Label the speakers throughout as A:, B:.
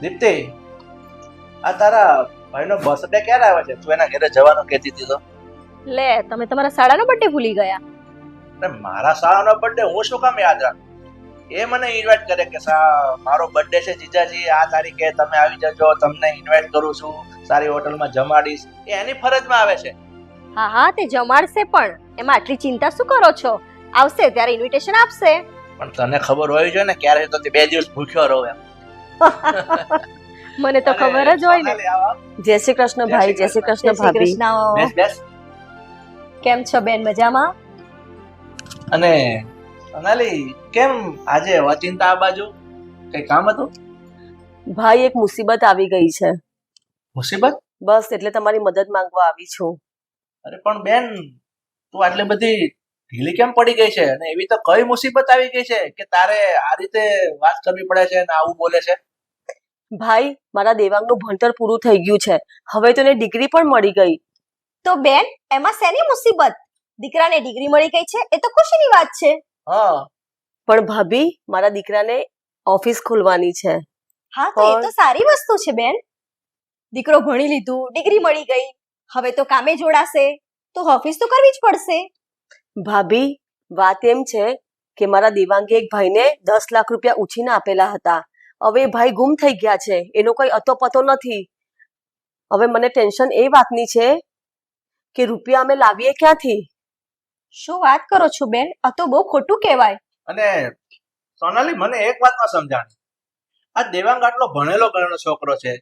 A: દીપ્તિ, આ તારા ભાઈનો બર્થડે ક્યારે આવે છે? તું એના ઘરે જવાનું કહેતી હતી તો.
B: લે, તમે તમારા શાળાનો બર્થડે ભૂલી ગયા.
A: અરે મારા શાળાનો બર્થડે હું શું કામ યાદ રાખું? એ મને ઇન્વાઇટ કરે કે મારો બર્થડે છે જીજાજી, આ તારીખે તમે આવી જજો, તમને ઇન્વાઇટ કરું છું, સારી હોટલમાં જમાડીશ. એ એની ફરજમાં આવે છે.
B: હા હા, તે જમાડશે, પણ એમાં આટલી ચિંતા શું કરો છો? આવશે ત્યારે ઇન્વિટેશન આપશે.
A: પણ તને ખબર હોવી જોઈએ ને ક્યારે તો તે 2 દિવસ ભૂખ્યો રહો એમ.
B: મને તો ખબર જ હોય ને.
A: સોનાલી, આવ, આવ.
C: જય શ્રી કૃષ્ણ ભાઈ, જય શ્રી કૃષ્ણ ભાભી.
A: બેસ, બેસ.
B: કેમ છો બેન? મજામાં?
A: અને સોનાલી, કેમ આજે અચિંતા આ બાજુ? કઈ કામ હતું?
C: ભાઈ, એક મુસીબત આવી ગઈ છે.
A: મુસીબત?
C: બસ એટલે તમારી મદદ માંગવા આવી છું.
A: અરે પણ બેન, તું આટલી બધી ઢીલી કેમ પડી ગઈ છે? અને એવી તો કઈ મુસીબત આવી ગઈ છે કે તારે આ રીતે વાત કરવી પડે છે અને આવું બોલે છે?
C: ભાઈ, મારા દેવાંગનું ભણતર પૂરું થઈ ગયું છે. હવે તો એને ડિગ્રી પણ મળી ગઈ.
B: તો બેન, એમાં શેની મુસીબત? દીકરાને ડિગ્રી મળી ગઈ છે એ તો ખુશીની વાત છે.
A: હા,
C: પણ ભાભી, મારા દીકરાને ઓફિસ ખોલવાની છે.
B: હા, તો એ તો સારી વસ્તુ છે બેન. દીકરો ભણી લીધું, ડિગ્રી મળી ગઈ, હવે તો કામે જોડાશે, તો ઓફિસ તો કરવી જ પડશે.
C: ભાભી, વાત એમ છે કે મારા દેવાંગે એક ભાઈને 10 લાખ રૂપિયા ઉછીના આપેલા હતા. હવે એ ભાઈ ગુમ થઈ ગયા છે, એનો કોઈ અતો પતો નથી. હવે મને ટેન્શન એ વાતની છે કે રૂપિયા અમે લાવીએ ક્યાંથી?
B: શું વાત કરો છો બેન? આ તો બહુ ખોટું કહેવાય.
A: અને સોનાલી, મને એક વાતમાં સમજાણ, આ દેવાંગ આટલો ભણેલો ગણેલો છોકરો છે,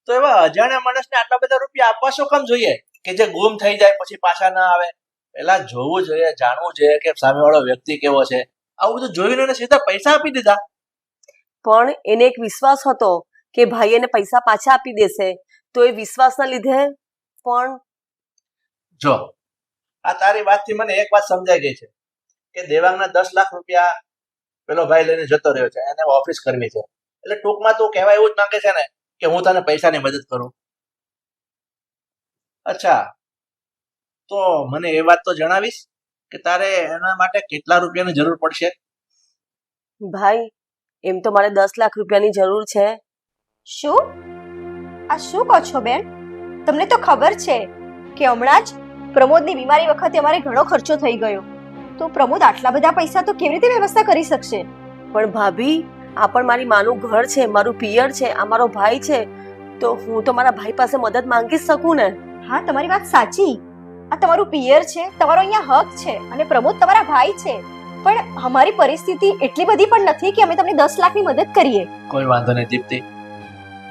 A: તો એવા અજાણ્યા માણસને આટલા બધા રૂપિયા આપવા શું કામ જોઈએ કે જે ગુમ થઈ જાય પછી પાછા ના આવે? પેલા જોવું જોઈએ, જાણવું જોઈએ કે સામેવાળો વ્યક્તિ કેવો છે. આવું બધું જોઈને એને સીધા પૈસા આપી દીધા.
C: પણ એને એક વિશ્વાસ હતો કે ભાઈ એને પૈસા પાછા આપી દેશે, તો એ વિશ્વાસના લીધે પણ
A: જો, આ તારી વાતથી મને એક વાત સમજાઈ ગઈ છે કે દેવાંગના 10 લાખ રૂપિયા પેલો ભાઈ લઈને જતો રહ્યો છે, એને ઓફિસ કરવી છે. એટલે ટૂંકમાં તું કહેવાય એવું જ માંગે છે ને કે હું તને પૈસાની મદદ કરું. અચ્છા, તો મને એ વાત તો જણાવીશ કે તારે એના માટે કેટલા રૂપિયાની જરૂર પડશે?
C: ભાઈ, એમ તો મારે 10 લાખ રૂપિયાની જરૂર છે.
B: શું? આ શું કહો છો બેન? તમને તો ખબર છે કે હમણાં જ પ્રમોદની બીમારી વખતે અમારે ઘણો ખર્ચો થઈ ગયો, તો પ્રમોદ આટલા બધા પૈસા તો કેવી રીતે વ્યવસ્થા કરી શકશે?
C: પણ ભાભી, આ પણ મારી માનું ઘર છે, મારું પિયર છે, આ મારો ભાઈ છે, તો હું તો મારા ભાઈ પાસે મદદ માંગી જ શકું ને.
B: હા, તમારી વાત સાચી. આ તમારું પિયર છે, તમારો અહીંયા હક છે, અને પ્રમોદ તમારા ભાઈ છે. પણ અમારી પરિસ્થિતિ એટલી બધી પણ નથી કે અમે તમને 10 લાખની મદદ કરીએ.
A: કોઈ વાંધો નહીં દીપ્તિ,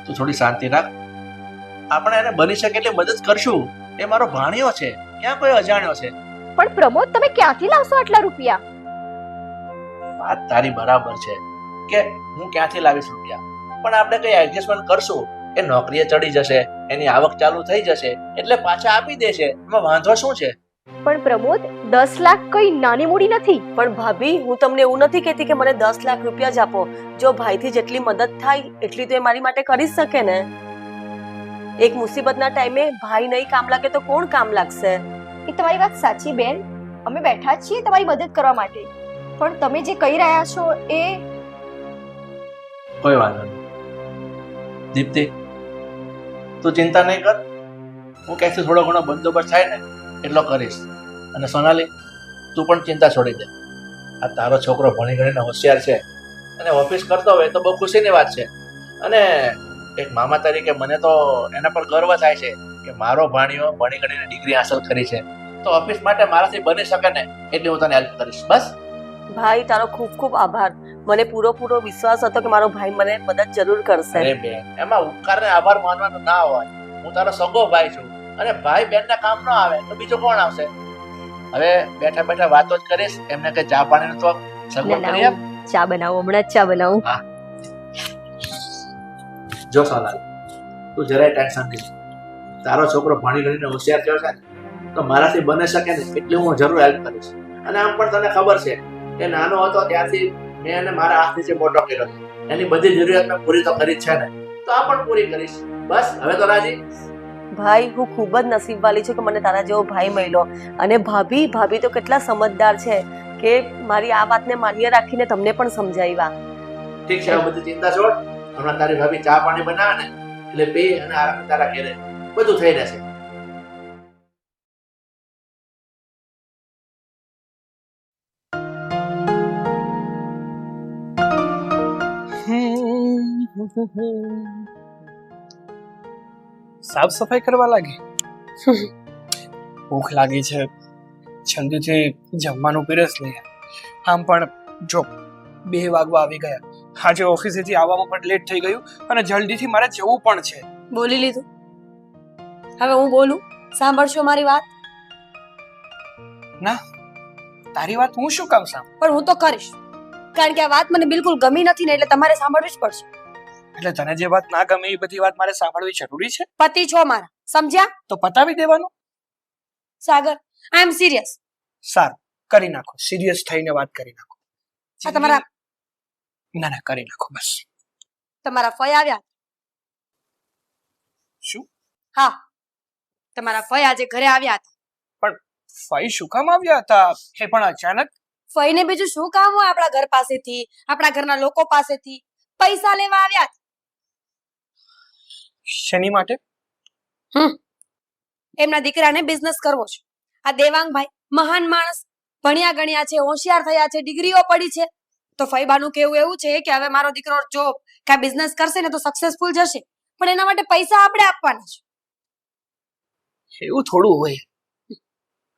A: તું થોડી શાંતિ રાખ. આપણે એને બની શકે એટલી મદદ કરશું. એ મારો ભાણિયો છે, ક્યાં કોઈ અજાણ્યો છે.
B: પણ પ્રમોદ, તમે ક્યાંથી લાવશો આટલા રૂપિયા?
A: વાત તારી બરાબર છે કે હું ક્યાંથી લાવીશ રૂપિયા, પણ આપણે કઈ એડજસ્ટમેન્ટ કરશું. એ નોકરીએ ચડી જશે, એની આવક ચાલુ થઈ જશે એટલે પાછા આપી દેશે. એમાં વાંધો શું છે?
B: પણ પ્રમોદ, 10 લાખ કઈ નાની મૂડી નથી.
C: પણ ભાભી, હું તમને એવું નથી કહેતી કે મને 10 લાખ રૂપિયા જ આપો. જો ભાઈથી જેટલી મદદ થાય એટલી તો એ મારી માટે કરી જ શકે ને. એક મુસીબતના ટાઈમે ભાઈ નહીં કામ લાગે તો કોણ કામ લાગશે?
B: એ તમારી વાત સાચી બેન. અમે બેઠા જ છીએ તમારી મદદ કરવા માટે, પણ તમે જે કહી રહ્યા છો એ...
A: કોઈ વાંધો નહીં દીપ્તિ, તું ચિંતા નહીં કર. હું ક્યાંથી થોડો ઘણો બંદોબસ્ત થાય ને એટલો કરીશ. અને સોનાલી, તું પણ ચિંતા છોડી દે. આ તારો છોકરો ભણી ગણીને હોશિયાર છે અને ઓફિસ કરતો હોય તો બહુ ખુશીની વાત છે. અને એક મામા તરીકે મને તો એના પર ગર્વ થાય છે કે મારો ભાણિયો ભણી ગણીને ડિગ્રી હાંસલ કરી છે, તો ઓફિસ માટે મારાથી બની શકે ને એટલી હું તને હેલ્પ કરીશ. બસ
C: ભાઈ, તારો ખૂબ ખૂબ આભાર. મને પૂરો વિશ્વાસ હતો કે મારો ભાઈ મને મદદ જરૂર કરશે.
A: અરે બેન, એમાં ઉપકારને આભાર માનવાનો ના હોય. હું તારો સગો ભાઈ છું અને ભાઈ બેનના કામ ન આવે તો બીજો કોણ આવશે? હવે બેઠા બેઠા વાતો જ કરીશ, એમને કઈ ચા પાણીનો તો સગવડ કરી આપ.
B: ચા બનાવો, હમણાં જ ચા બનાવું.
A: હા, જો સોનાલ, તું જરાય ટેન્શન નહીં. તારો છોકરો ભણી ગણીને હોશિયાર થયો છે ને તો મારાથી બને શકે ને એટલી હું જરૂર હેલ્પ કરીશ. અને આમ પણ તને ખબર છે કે નાનો હતો ત્યારથી મેં એને મારા હાથથી મોટો કર્યો છે. એની બધી જરૂરિયાત મેં પૂરી તો કરી જ છે ને, તો આ પણ પૂરી કરીશ. બસ હવે તો રાજી.
C: ભાઈ, હું ખૂબ જ નસીબવાળી છું કે મને તારા જેવો ભાઈ મળ્યો. અને ભાભી તો કેટલા સમજદાર છે કે મારી આ વાતને માન્ય રાખીને તમને પણ સમજાવ્યા.
A: ઠીક છે, હવે બધી ચિંતા છોડ. હમણાં તારી ભાભી ચા પાણી બનાવે ને એટલે પી અને આરામ તારા ઘેરે બધું થઈ રહેશે.
D: સાફ સફાઈ કરવા લાગી. ભૂખ લાગી છે, જલ્દીથી જમવાનું પીરસ લઈએ. આમ પણ જો 2 વાગવા આવી ગયા, આજે ઓફિસેથી આવવામાં પણ લેટ થઈ ગયું અને જલ્દીથી મારે જવું પણ છે.
C: બોલી લીધું. હવે હું બોલું, સાંભળશો મારી વાત?
D: ના, તારી વાત હું શું કહું સામ?
C: પણ હું તો કરીશ, કારણ કે આ વાત મને બિલકુલ ગમી નથી ને, એટલે તમારે સાંભળવી જ પડશે.
D: એટલે તને જે વાત ના ગમે એ બધી વાત મારે સાંભળવી જરૂરી છે?
C: પતિ છો મારા, સમજ્યા?
D: તો પતાવી દેવાનું.
C: સાગર, આઈ એમ સિરિયસ.
D: સારું, કરી નાખો, સિરિયસ થઈને વાત કરી નાખો.
C: આ તમારા
D: ના કરી નાખો બસ.
C: તમારા ફઈ આવ્યા?
D: શું?
C: હા, તમારા ફઈ આજે ઘરે આવ્યા હતા.
D: પણ ફઈ શું કામ આવ્યા હતા? એ પણ અચાનક?
C: ફઈને બીજું શું કામ હોય આપણા ઘર પાસેથી, આપણા ઘરના લોકો પાસેથી? પૈસા લેવા આવ્યા હતા.
D: શેની માટે?
C: એમના દીકરાને બિઝનેસ કરવો છે. આ દેવાંગભાઈ મહાન માણસ, ભણ્યા ગણ્યા છે, હોશિયાર થયા છે, ડિગ્રીઓ પડી છે. તો ફઈબાનું કેવું એવું છે કે હવે મારો દીકરો જો કે બિઝનેસ કરશે ને તો સક્સેસફુલ જશે, પણ એના માટે પૈસા આપણે આપવાના છે.
D: એવું થોડું હોય.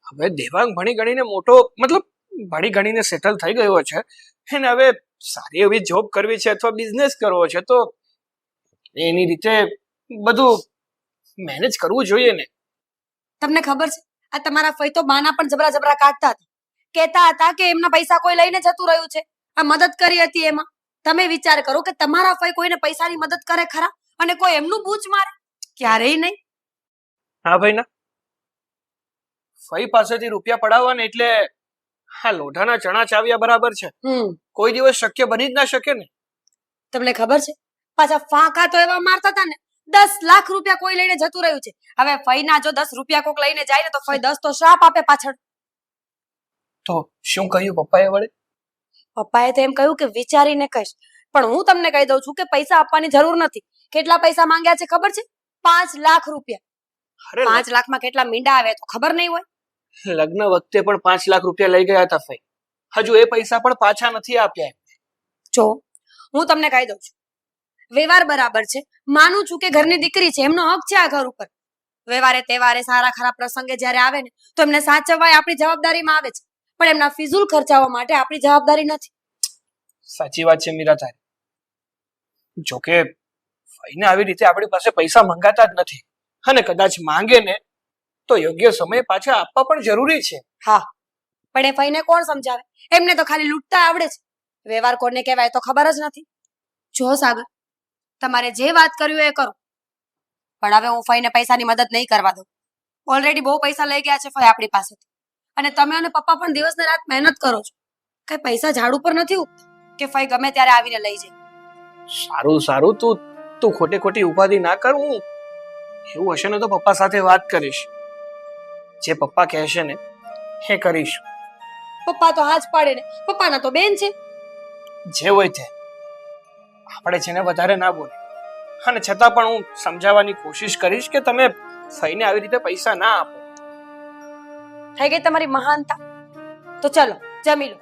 D: હવે દેવાંગ ભણી ગણીને મોટો, મતલબ ભણી ગણીને સેટલ થઈ ગયો છે, એને હવે સારી એવી જોબ કરવી છે અથવા બિઝનેસ કરવો છે, તો એની રીતે બધું મેનેજ કરવું જોઈએ ને.
C: તમને ખબર છે, આ તમારા ફઈ તો બાના પણ જબરા જબરા કાઢતા હતા, કહેતા હતા કે એમના પૈસા કોઈ લઈને જતું રહ્યું છે. આ મદદ કરી હતી એમાં. તમે વિચાર કરો કે તમારા ફઈ કોઈને પૈસાની મદદ કરે ખરા, અને કોઈ એમનું બૂચ મારે? ક્યારેય નહીં.
D: હા ભાઈ ના, ફઈ પાસેથી રૂપિયા પડાવવા ને એટલે હા લોઢાના ચણા ચાવ્યા બરાબર છે. કોઈ દિવસ શક્ય બની જ ના શકે ને.
C: તમને ખબર છે, પાછા ફાંકા તો એવા મારતા હતા ને, 10 લાખ રૂપિયા કોઈ લઈને જતું રહ્યું છે. હવે ફઈના જો 10 રૂપિયા કોક લઈને જાય ને તો ફઈ 10 તો શ્રાપ આપે પાછળ.
D: તો શું કહ્યું પપ્પાએ વળે?
C: પપ્પાએ તો એમ કહ્યું કે વિચારીને કહીશ, પણ હું તમને કહી દઉં છું કે પૈસા આપવાની જરૂર નથી. કેટલા પૈસા માંગ્યા છે ખબર છે? 5 લાખ રૂપિયા.
D: અરે
C: 5 લાખમાં કેટલા મીંડા આવે તો ખબર નહીં હોય.
D: લગ્ન વખતે પણ 5 લાખ રૂપિયા લઈ ગયા હતા ફઈ. હજુ એ પૈસા પણ પાછા નથી આપ્યા.
C: જો હું તમને કહી દઉં છું, વ્યવહાર બરાબર છે, માનું છું કે ઘરની દીકરી છે, એમનો હક છે આ ઘર ઉપર. વ્યવહારે તહેવારે સારા ખરાબ પ્રસંગે જ્યારે આવે ને તો એમને સાચવવાય આપણી જવાબદારીમાં આવે છે, પણ એમના ફિઝુલ ખર્ચાઓ માટે આપણી જવાબદારી નથી.
D: સાચી વાત છે મીરા તારી. જોકે ફઈને આવી રીતે આપણી પાસે પૈસા મંગાતા જ નથી, અને કદાચ માંગે ને તો યોગ્ય સમયે પાછા આપવા પણ જરૂરી છે.
C: હા, પણ એ ફઈને કોણ સમજાવે? એમને તો ખાલી લૂંટતા આવડે છે. વ્યવહાર કોને કહેવાય તો ખબર જ નથી. જો સાગર, તમારે જે વાત કર્યું એ કરો, પણ હવે હું ફઈને પૈસાની મદદ નહીં કરવા દઉં. ઓલરેડી બહુ પૈસા લઈ ગયા છે ફઈ આપણી પાસેથી, અને તમે અને પપ્પા પણ દિવસ ને રાત મહેનત કરો છો. કઈ પૈસા ઝાડ ઉપર નથી ઉગતા કે ફઈ ગમે ત્યારે આવીને લઈ જાય.
D: સારું સારું, તું ખોટી ખોટી ઉપાધિ ના કર. હું એવું હશે ને તો પપ્પા સાથે વાત કરીશ. જે પપ્પા કહેશે ને એ કરીશ.
C: પપ્પા તો હાથ પાડે ને, પપ્પાના તો બેન છે.
D: જે હોય તે આપણે છે ને વધારે ના બોલે, અને છતાં પણ હું સમજાવવાની કોશિશ કરીશ કે તમે ફઈને આવી રીતે પૈસા ના આપો.
C: થઈ ગઈ તમારી મહાનતા. તો ચલો જમી લો.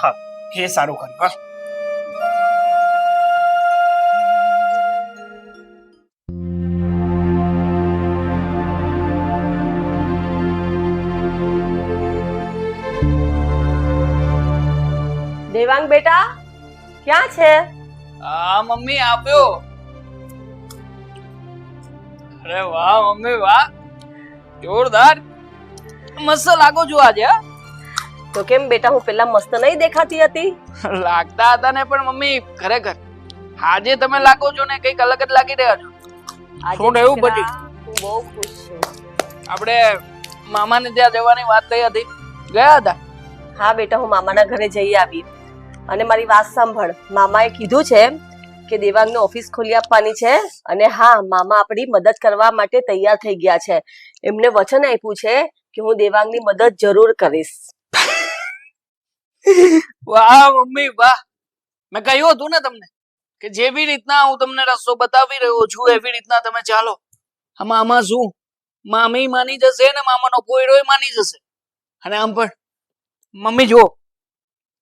D: હા, એ સારું કર્યું. હા,
C: દેવાંગ બેટા ક્યાં છે?
E: આ મમ્મી આપ્યો. અરે વાહ મમ્મી વાહ, જોરદાર મસ્ત લાગો છો આજે.
C: તો કેમ બેટા, હું પેલા મસ્ત નહીં દેખાતી હતી?
E: લાગતા હતા ને, પણ મમ્મી ખરેખર આજે તમે લાગો છો ને કઈક અલગ જ લાગી રહ્યા છો. શું થયું બધી?
C: હું બહુ ખુશ છું.
E: આપણે મામાને ત્યાં જવાની વાત થઈ હતી, ગયા હતા?
C: હા બેટા, હું મામાના ઘરે જઈ આવી, અને મારી વાત સાંભળ. મામાએ કીધું છે કે દેવાંગને ઓફિસ ખોલી આપવાની છે, અને હા, મામા આપણી મદદ કરવા માટે તૈયાર થઈ ગયા છે. એમને વચન આપ્યું છે કે હું દેવાંગની મદદ જરૂર કરીશ.
E: વાહ મમ્મી વાહ, મેં કહ્યું હતું ને તમને કે જેવી રીતના હું તમને રસ્તો બતાવી રહ્યો છું એવી રીતના તમે ચાલો. આમાં શું, મામી માની જશે ને મામાનો પોયડોય માની જશે. અને આમ પણ મમ્મી જુઓ,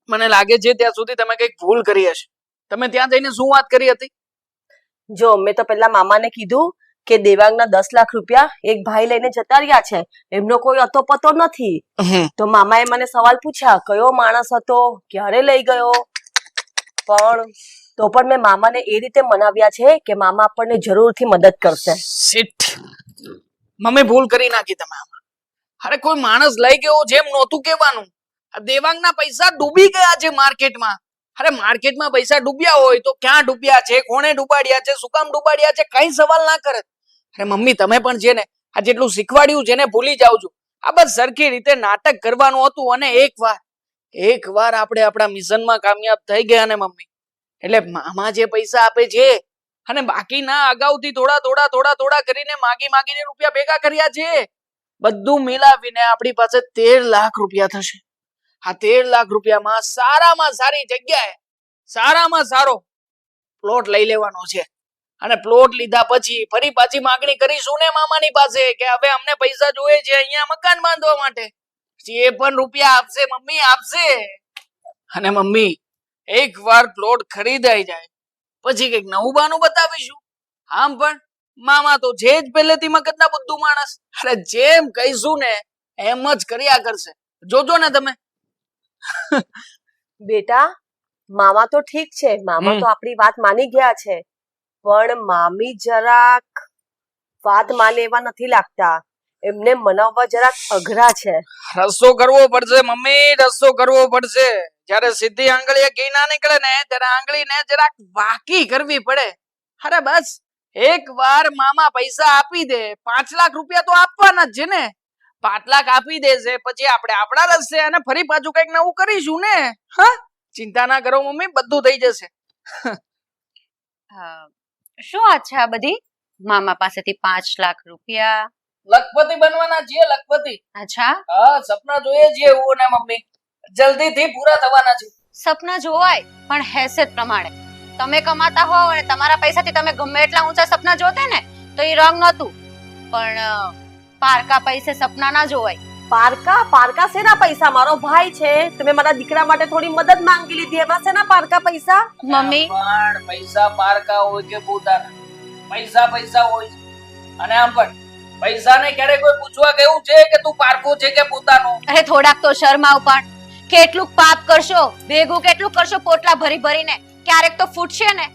E: મને લાગે છે ત્યાં સુધી તમે કંઈક ભૂલ કરી હશે. તમે ત્યાં જઈને શું વાત કરી હતી?
C: જો મેં તો પેલા મામાને કીધું કે દેવાંગના 10 લાખ રૂપિયા એક ભાઈ લઈને જતા રહ્યા છે, એમનો કોઈ અતોપતો નથી. તો મામાએ મને સવાલ પૂછ્યા કયો માણસ હતો, ક્યારે લઈ ગયો, પણ તો પણ મેં મામાને એ રીતે મનાવ્યા છે કે મામા આપણને જરૂરથી મદદ કરશે.
E: શિટ, મમ્મી ભૂલ કરી નાખી તમે આમાં. અરે કોઈ માણસ લઈ ગયો જેમ નહોતું કહેવાનું. આ દેવાંગના પૈસા ડૂબી ગયા છે માર્કેટમાં. અરે માર્કેટમાં પૈસા ડૂબ્યા હોય તો ક્યાં ડૂબ્યા છે, કોણે ડૂબાડ્યા છે, શું કામ ડૂબાડ્યા છે, કઈ સવાલ ના કરે. અરે મમ્મી તમે પણ છે ને આ જેટલું શીખવાડ્યું છે ને ભૂલી જાવ છો. આ બસ સરખી રીતે નાટક કરવાનું હતું અને એકવાર આપણે આપણા મિશનમાં કામયાબ થઈ ગયા ને મમ્મી, એટલે મામા જે પૈસા આપે છે અને બાકીના અગાઉથી થોડા કરીને માગીને રૂપિયા ભેગા કર્યા છે, બધું મિલાવીને આપણી પાસે 13 લાખ રૂપિયા થશે. આ 13 લાખ રૂપિયામાં સારામાં સારી જગ્યાએ સારામાં સારો પ્લોટ લઈ લેવાનો છે. અને પ્લોટ લીધા પછી ફરી પાછી માંગણી કરીશું ને મામાની પાસે કે હવે અમને પૈસા જોઈએ છે અહીંયા મકાન બાંધવા માટે. એ પણ રૂપિયા આપશે મમ્મી, આપશે. અને મમ્મી એકવાર પ્લોટ ખરીદાઈ જાય પછી કઈક નવું બાનું બતાવીશું. આમ પણ મામા તો છે જ પહેલેથી મગજના બધું માણસ. અરે જેમ કહીશું ને એમ જ કર્યા કરશે, જોજો ને તમે.
C: બેટા મામા તો ઠીક છે, મામા તો આપણી વાત માની ગયા છે, પણ મામી જરાક વાત માને એવા નથી લાગતા. એમને મનાવવા જરાક અઘરા છે.
E: રસ્તો કરવો પડશે મમ્મી, રસ્તો કરવો પડશે. જયારે સીધી આંગળીએ ઘી ના નીકળે ને ત્યારે આંગળીને જરાક વાકી કરવી પડે. અરે બસ એકવાર મામા પૈસા આપી દે, 5 લાખ રૂપિયા તો આપવાના જ છે ને. 5 લાખ આપી દેશે પછી આપણે આપણા રસ્તે અને ફરી પાછું કઈક નવું કરીશું ને. હા, ચિંતા ના કરો મમ્મી, બધું થઈ જશે.
F: શું વાત છે આ બધી? મામા પાસેથી 5 લાખ રૂપિયા?
E: લખપતિ બનવાના છીએ, લખપતિ.
F: અચ્છા,
E: હા, સપના જોઈએ છીએ હું ને મમ્મી, જલ્દીથી પૂરા થવાના છે.
F: સપના જોવાય પણ હેસિયત પ્રમાણે. તમે કમાતા હોવ અને તમારા પૈસાથી તમે ગમે એટલા ઊંચા સપના જોતે ને તો એ રંગ નહોતું, પણ પારકા પૈસે સપના ના જોવાય.
C: પારકા શેના પૈસા? મારો ભાઈ છે, તમે મારા દીકરા માટે થોડી મદદ માંગી લીધી, એમાં શેના પારકા પૈસા?
F: મમ્મી
E: પણ પૈસા પારકા હોય કે પોતાના, પૈસા હોય. અને આમ પણ પૈસાને ક્યારે કોઈ પૂછવા ગયું છે કે તું પારકો છે કે પોતાનો?
F: અરે થોડાક તો શરમાવ પણ. કેટલું પાપ કરશો, ભેગું કેટલું કરશો પોટલા ભરી ભરીને, ક્યારેક તો ફૂટશે ને.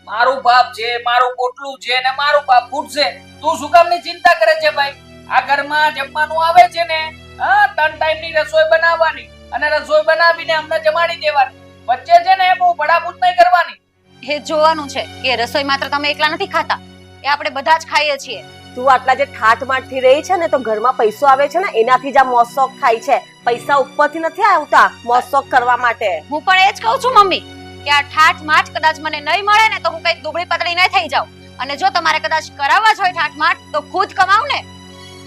E: મારું પાપ છે, મારું પોટલું છે ને મારું પાપ ફૂટશે. તું શું કામની ચિંતા કરે છે ભાઈ? આ ઘરમાં જમવાનું આવે છે ને, હા, 3 ટાઈમની રસોઈ બનાવવાની અને રસોઈ બનાવીને અમને જમાડી દેવાની. વચ્ચે છે ને બહુ બડાબૂત નહીં કરવાની.
F: એ જોવાનું છે કે રસોઈ માત્ર તમે એકલા નથી ખાતા, એ આપણે બધા જ ખાઈએ છીએ.
C: તું આટલા જે ઠાઠ થી રહી છે ને તો ઘરમાં પૈસો આવે છે ને એનાથી જ આ મોજશોખ થાય છે. પૈસા ઉપરથી નથી આવતા મોજશોખ કરવા માટે.
F: હું પણ એ જ કહું છું મમ્મી કે આ ઠાઠ માઠ કદાચ મને નહીં મળે ને તો હું કઈક દુબળી પતળી નહીં થઈ જાઉં. અને જો તમારે કદાચ કરાવવા જ હોય ઠાઠ માઠ તો ખુદ કમાવ ને,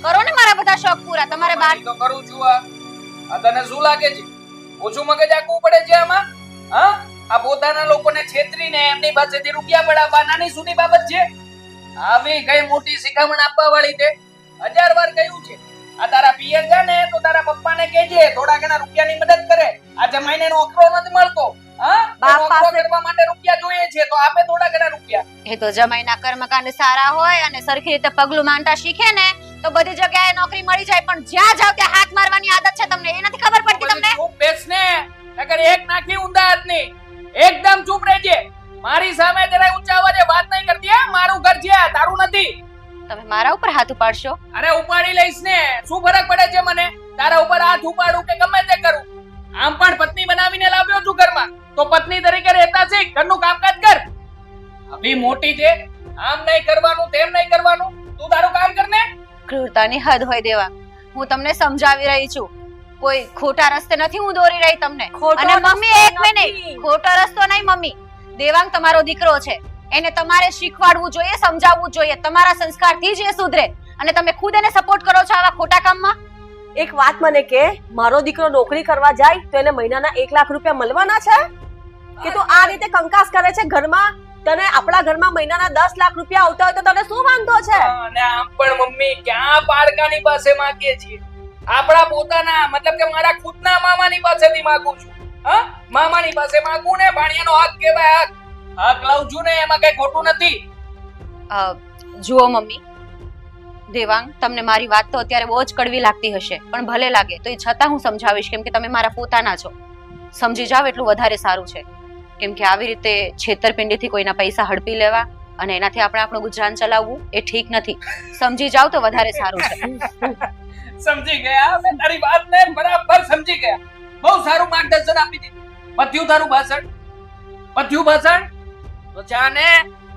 F: કરો ને મારા બધા શોખ પૂરા. તમારે બાર
E: તો કરું છું. આ તને શું લાગે છે ઓછું મગજ આખવું પડે છે આમાં? હા, આ પોતાના લોકોને છેતરીને એમની પાસેથી રૂપિયા પડાવવા નાની સૂની બાબત છે? આવી કઈ મોટી શિખામણ આપવા વાળી છે? 1000 વાર કહ્યું છે આ તારા પિયર છે ને તો તારા પપ્પાને કહેજે થોડા ઘણા રૂપિયાની મદદ કરે. આ જમાઈને નોકરો નથી મળતો. હા, નોકરો કરવા માટે રૂપિયા જોઈએ છે તો આપે થોડા ઘણા રૂપિયા.
F: એ તો જમાઈના કર્મકાંડ સારા હોય અને સરખી રીતે પગલું માંડતા શીખે ને તો બધી જગ્યાએ નોકરી મળી જાય, પણ જ્યાં જાવ ત્યાં હાથ મારવાની આદત છે તમને, એ નથી ખબર પડતી તમને?
E: ચૂપ બેસ ને, નકર એક નાખી ઊંધા હાથની. એકદમ ચૂપ રહેજે. મારી સામે જરાય ઊંચા અવાજે વાત નહીં કરતી. હા, મારું ઘર છે, તારું નથી.
F: તમે મારા ઉપર હાથ ઉપાડશો?
E: અરે ઉપાડી લઈશ ને, શું ફરક પડે છે મને? તારા ઉપર હાથ ઉપાડું કે ગમે તે કરું. આમ પણ પત્ની બનાવીને લાવ્યો છું ઘરમાં, તો પત્ની તરીકે રહેતા શીખ, ઘરનું કામકાજ કર. અભી મોટી છે, આમ નહીં કરવાનું તેમ નહીં કરવાનું, તું તારું કામ કર ને.
F: ક્રૂરતાની હદ હોય દેવા. હું તમને સમજાવી રહી છું, કોઈ ખોટા રસ્તે નથી હું દોરી રહી તમને. અને મમ્મી એક મિનિટ, ખોટો રસ્તો નહીં મમ્મી. દેવાંગ તમારો દીકરો છે, એને તમારે શીખવાડવું જોઈએ, સમજાવવું જોઈએ. તમારા સંસ્કારથી જ એ સુધરે અને તમે ખુદ એને સપોર્ટ કરો છો આવા ખોટા કામમાં.
C: એક વાત મને કે, મારો દીકરો નોકરી કરવા જાય તો એને મહિનાના 1 લાખ રૂપિયા મળવાના છે કે તું આ રીતે કંકાસ કરે છે ઘરમાં? તને આપણા ઘરમાં મહિનાના 10 લાખ રૂપિયા આવતા હોય તો તને શું વાંધો છે?
E: અને આમ પણ મમ્મી ક્યાં પાડકાની પાસે માંગીએ છીએ, આપણા પોતાના મતલબ કે મારા ખુદના મામાની પાસેથી માંગુ છું. હા, મામાની પાસે માંગુ ને ભાણિયાનો હક કહેવાય. હક લઉં છું ને, એમાં કઈ ખોટું નથી.
F: જુઓ મમ્મી, દેવાંગ, તમને મારી વાત તો અત્યારે બહુ જ કડવી લાગતી હશે, પણ ભલે લાગે તો એ છતાં હું સમજાવીશ, કેમ કે તમે મારા પોતાના છો. સમજી જાવ એટલું વધારે સારું છે, કેમ કે આવી રીતે છેતરપિંડીથી કોઈના પૈસા હડપી લેવા અને એનાથી આપણે આપણું ગુજરાન ચલાવવું એ ઠીક નથી. સમજી જાવ તો વધારે સારું છે.
E: સમજી ગયા, અમે તારી વાતને બરાબર સમજી ગયા. બહુ સારું માર્ગદર્શન આપી દીધું. પત્યું તારું ભાષણ, પત્યું ભાષણ. તો જાને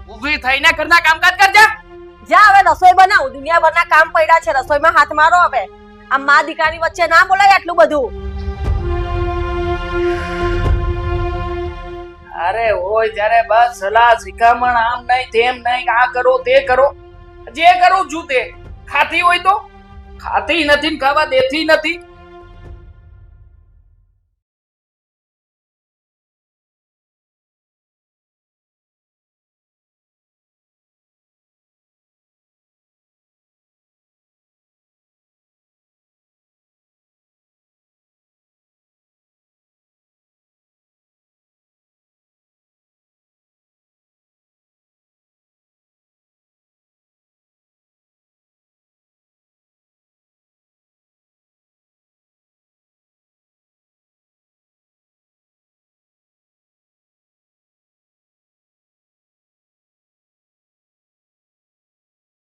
E: ઊભી થઈને ઘરના કામકાજ કરજા.
C: જા હવે રસોઈ બનાવ, દુનિયાભરના કામ પડ્યા છે, રસોઈમાં હાથ મારો. હવે આ મા દીકરાની વચ્ચે ના બોલાય આટલું બધું.
E: અરે હોય જ્યારે બસ સલાહ શિખામણ, આમ નહીં તેમ નહીં, આ કરો તે કરો, જે કરું છું તે. ખાતી હોય તો ખાતી નથી ને ખાવા દેતી નથી.